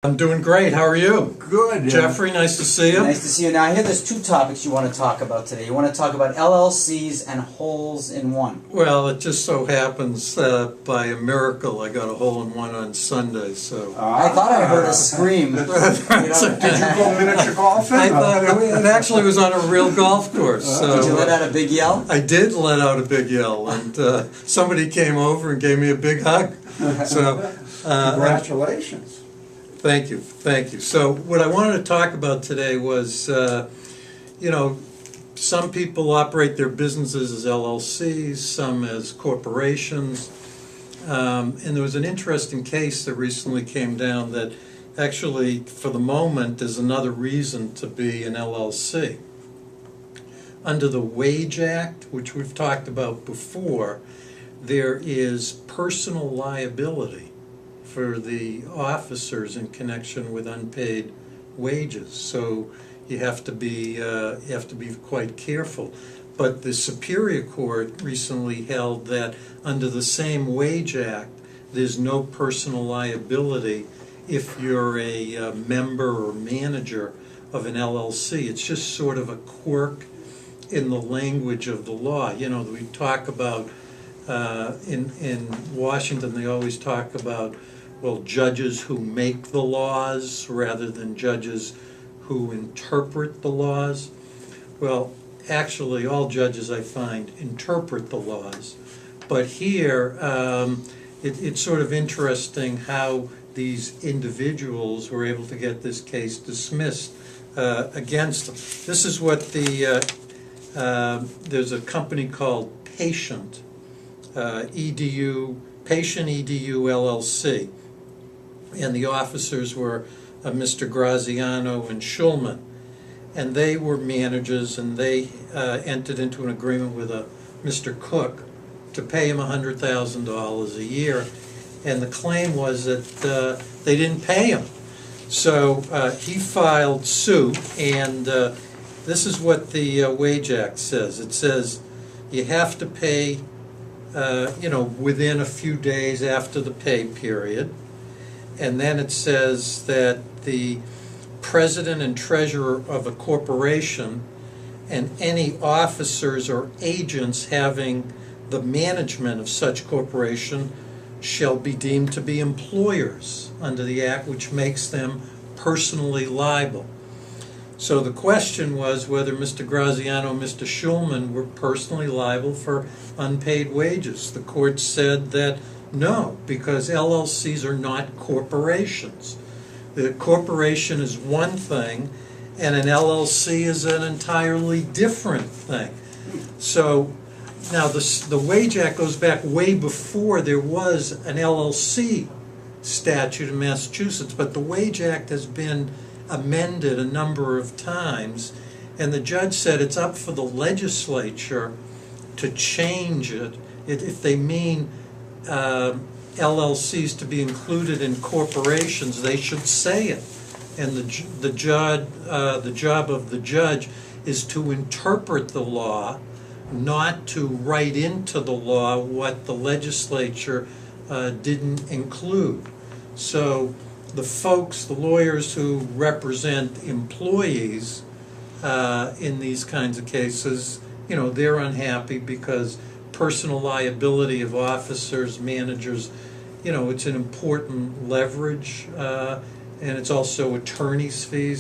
I'm doing great. How are you? Good. Jeffrey, nice to see you. Nice to see you. Now, I hear there's two topics you want to talk about today. You want to talk about LLCs and holes in one. Well, it just so happens by a miracle I got a hole in one on Sunday. So I thought I heard a scream. Did you go miniature golfing? I thought it actually was on a real golf course. So, Did you let out a big yell? I did let out a big yell, and somebody came over and gave me a big hug. So Congratulations. Thank you, thank you. So what I wanted to talk about today was, some people operate their businesses as LLCs, some as corporations, and there was an interesting case that recently came down that actually, for the moment, is another reason to be an LLC. Under the Wage Act, which we've talked about before, there is personal liability for the officers in connection with unpaid wages. So you have to be quite careful. But the Superior Court recently held that under the same Wage Act, there's no personal liability if you're a member or manager of an LLC. It's just sort of a quirk in the language of the law. You know, we talk about in Washington, they always talk about, well, judges who make the laws rather than judges who interpret the laws. Well, actually, all judges, I find, interpret the laws. But here, it's sort of interesting how these individuals were able to get this case dismissed against them. This is what there's a company called Patient, Patient EDU LLC. And the officers were Mr. Graziano and Schulman. And they were managers, and they entered into an agreement with Mr. Cook to pay him $100,000 a year. And the claim was that they didn't pay him. So he filed suit, and this is what the Wage Act says. It says you have to pay, within a few days after the pay period. And then it says that the president and treasurer of a corporation and any officers or agents having the management of such corporation shall be deemed to be employers under the Act, which makes them personally liable. So the question was whether Mr. Graziano and Mr. Schulman were personally liable for unpaid wages. The court said that no, because LLCs are not corporations. The corporation is one thing, and an LLC is an entirely different thing. So now the Wage Act goes back way before there was an LLC statute in Massachusetts, but the Wage Act has been amended a number of times, and the judge said it's up for the legislature to change it if they mean LLCs to be included in corporations. They should say it, and the job of the judge is to interpret the law, not to write into the law what the legislature didn't include. So the lawyers who represent employees in these kinds of cases, they're unhappy because personal liability of officers, managers, it's an important leverage, and it's also attorney's fees.